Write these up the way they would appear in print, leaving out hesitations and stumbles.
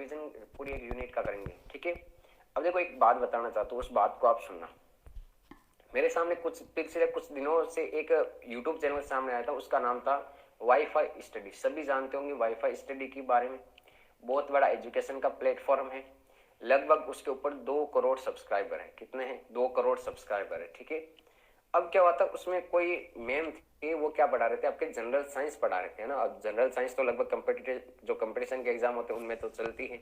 Revision पूरी एक unit का करेंगे, ठीक है। अब देखो एक बात बताना चाहता हूँ, उस बात को आप सुनना। मेरे सामने पिछले कुछ दिनों से एक यूट्यूब चैनल सामने आया था, उसका नाम था वाईफाई स्टडी। सभी जानते होंगे वाईफाई स्टडी के बारे में, बहुत बड़ा एजुकेशन का प्लेटफॉर्म है। लगभग उसके ऊपर 2 करोड़ सब्सक्राइबर है। कितने हैं? 2 करोड़ सब्सक्राइबर है, ठीक है। अब क्या हुआ था, उसमें कोई मैम थी, वो क्या पढ़ा रहे थे, आपके जनरल साइंस पढ़ा रहे थे, है ना। अब जनरल साइंस तो लगभग कम्पिटिटिव जो कंपटीशन के एग्जाम होते हैं उनमें तो चलती है।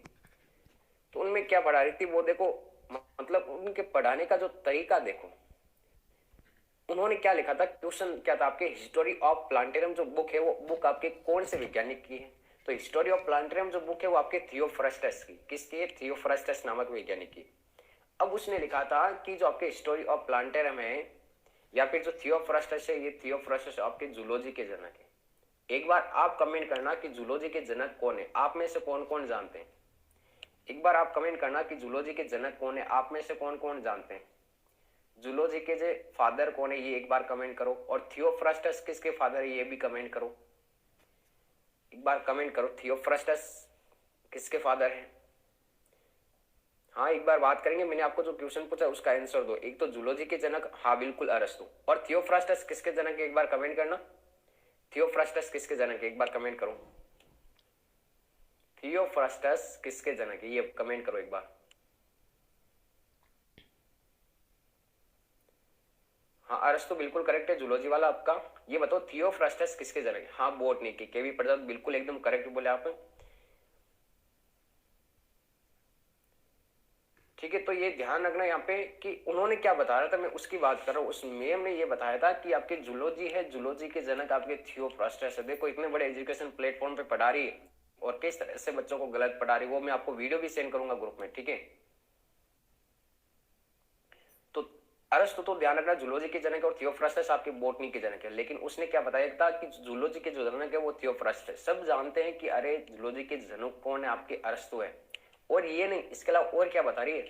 तो उनमें क्या पढ़ा रही थी वो देखो, मतलब उनके पढ़ाने का जो तरीका देखो। उन्होंने क्या लिखा था, क्वेश्चन क्या था, आपके हिस्टोरी ऑफ प्लांटेरियम जो बुक है वो बुक आपके कौन से वैज्ञानिक की है? तो हिस्टोरी ऑफ प्लांटेरियम जो बुक है वो आपके थियोफ्रस्टस की। किसकी? थियोफ्रस्टस नामक वैज्ञानिक की। अब उसने लिखा था कि जो आपके हिस्टोरी ऑफ प्लांटेरियम है या फिर जो थियोफ्रस्टस है, ये थियोफ्रस्टस आपके जूलॉजी के जनक है। एक बार आप कमेंट करना कि जूलॉजी के जनक कौन है, आप में से कौन कौन जानते हैं। एक बार आप कमेंट करना कि जूलॉजी के जनक कौन है, आप में से कौन कौन जानते हैं। जूलॉजी के जो फादर कौन है ये एक बार कमेंट करो, और थियोफ्रस्टस किसके फादर है ये भी कमेंट करो। एक बार कमेंट करो थियोफ्रस्टस किसके फादर है। हाँ, एक बार बात करेंगे। मैंने आपको जो क्वेश्चन पूछा उसका आंसर दो। एक तो जूलॉजी के जनक, हाँ बिल्कुल अरस्तु। और थियोफ्रस्टस किसके जनक है एक बार कमेंट करना। थियोफ्रस्टस किसके जनक है एक बार कमेंट करो। थियोफ्रस्टस किसके जनक है ये कमेंट करो एक बार। हाँ, अरस्तु बिल्कुल करेक्ट है, जूलॉजी वाला आपका। ये बताओ थियोफ्रस्टस किसके जनक है? हाँ, बोटनी की केवी प्रजापति, बिल्कुल एकदम करेक्ट बोले आप। ठीक है, तो ये ध्यान रखना यहाँ पे कि उन्होंने क्या बताया था, मैं उसकी बात कर रहा हूँ। उस मैम ने ये बताया था कि आपके जूलॉजी है, जूलॉजी के जनक आपके थियोफ्रस्टस है। देखो इतने बड़े एजुकेशन प्लेटफॉर्म पे पढ़ा रही है और किस तरह से बच्चों को गलत पढ़ा रही है, वो मैं आपको वीडियो भी सेंड करूंगा ग्रुप में, ठीक है। तो अरस्तु तो ध्यान रखना जूलॉजी के जनक है और थियोफ्रस्टस आपके बोटनी के जनक है। लेकिन उसने क्या बताया था कि जूलॉजी के जो जनक है वो थियोफ्रस्टस है। सब जानते हैं कि अरे जूलॉजी के जनक कौन है, आपके अरस्तु है। और ये नहीं, इसके अलावा और क्या बता रही है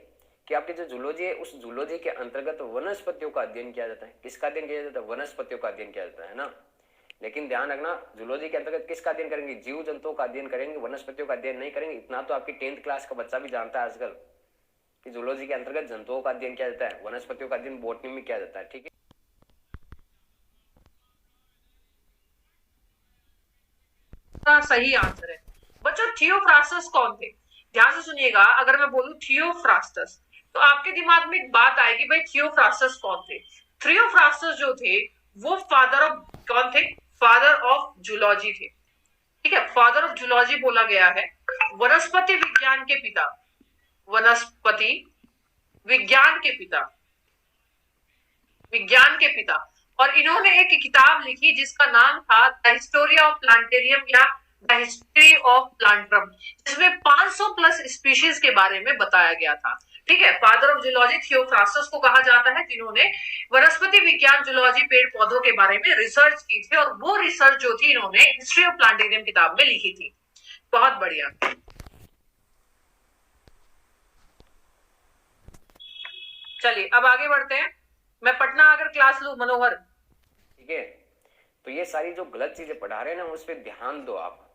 कि आपकी जो जूलॉजी है उस जूलॉजी के अंतर्गत वनस्पतियों का अध्ययन किया जाता है। किसका अध्ययन किया जाता है? वनस्पतियों का अध्ययन किया जाता है ना। लेकिन ध्यान रखना जूलॉजी के अंतर्गत किसका अध्ययन करेंगे? जीव जंतुओं का अध्ययन करेंगे, वनस्पतियों का अध्ययन नहीं करेंगे। इतना तो आपकी 10th क्लास का बच्चा भी जानता है आजकल कि जूलॉजी के अंतर्गत जंतुओं का अध्ययन किया जाता है, वनस्पतियों का अध्ययन बॉटनी में किया जाता है, ठीक है। सही आंसर है। बच्चों थियोफ्रास्टस कौन थे? ध्यान से सुनिएगा, अगर मैं बोलूं थियोफ्रास्टस तो आपके दिमाग में एक बात आएगी, भाई थियोफ्रास्टस कौन थे? थियोफ्रास्टस जो थे वो फादर ऑफ कौन थे? फादर ऑफ जूलॉजी थे। ठीक है, फादर ऑफ जूलॉजी बोला गया है। वनस्पति विज्ञान के पिता, वनस्पति विज्ञान के पिता, विज्ञान के पिता। और इन्होंने एक किताब लिखी जिसका नाम था द हिस्टोरी ऑफ प्लांटेरियम या द हिस्ट्री ऑफ प्लांटरम, जिसमें 500 प्लस स्पीशीज के बारे में बताया गया था। ठीक है, फादर ऑफ जूलॉजी थियोफ्रास्टस को कहा जाता है, जिन्होंने वनस्पति विज्ञान, जूलॉजी, पेड़ पौधों के बारे में रिसर्च की थी। और वो रिसर्च जो थी इन्होंने हिस्ट्री ऑफ प्लांटेरियम किताब में लिखी थी। बहुत बढ़िया। चलिए अब आगे बढ़ते हैं। मैं पटना अगर क्लास लू मनोहर। ठीक है, तो ये सारी जो गलत चीजें पढ़ा रहे हैं ना उस पर ध्यान दो आप।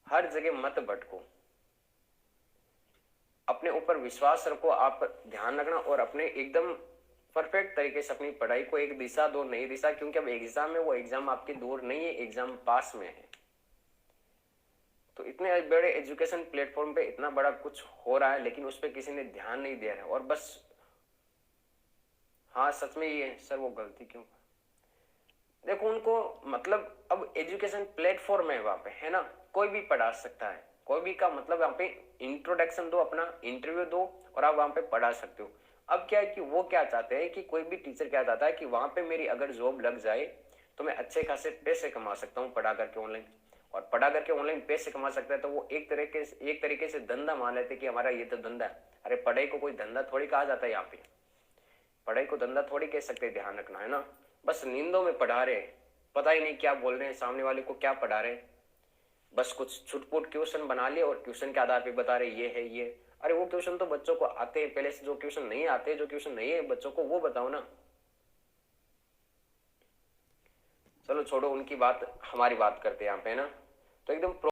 हर जगह मत भटको, अपने ऊपर विश्वास रखो। आप ध्यान रखना और अपने एकदम परफेक्ट तरीके से अपनी पढ़ाई को एक दिशा दो, नई दिशा। क्योंकि अब एग्जाम है, वो एग्जाम आपकी दूर नहीं है, एग्जाम पास में है। तो इतने बड़े एजुकेशन प्लेटफॉर्म पे इतना बड़ा कुछ हो रहा है लेकिन उस पर किसी ने ध्यान नहीं दे रहा है। और बस हाँ, सच में ये है सर, वो गलती क्यों? देखो उनको मतलब अब एजुकेशन प्लेटफॉर्म है वहां पे, है ना। कोई भी पढ़ा सकता है, कोई भी का मतलब वहां पे इंट्रोडक्शन दो, अपना इंटरव्यू दो और आप वहां पे पढ़ा सकते हो। अब क्या है कि वो क्या चाहते हैं कि कोई भी टीचर क्या चाहता है कि वहां पे मेरी अगर जॉब लग जाए तो मैं अच्छे खासे पैसे कमा सकता हूँ पढ़ा करके ऑनलाइन। और पढ़ा करके ऑनलाइन पैसे कमा सकता है तो वो एक तरीके से धंधा मान लेते कि हमारा ये तो धंधा है। अरे पढ़ाई को कोई धंधा थोड़ी कहा जाता है यहाँ पे, पढ़ाई को धंधा थोड़ी कह सकते, ध्यान रखना, है ना। बस नींदों में पढ़ा रहे, पता ही नहीं क्या बोल रहे हैं, सामने वाले को क्या पढ़ा रहे। बस कुछ छुटपुट क्वेश्चन बना लिए और क्वेश्चन के आधार पे बता रहे ये है ये। अरे वो क्वेश्चन तो बच्चों को आते हैं पहले से, जो क्वेश्चन नहीं आते, जो क्वेश्चन नहीं है बच्चों को वो बताओ ना। चलो छोड़ो उनकी बात, हमारी बात करते हैं यहाँ पे, है ना। तो एकदम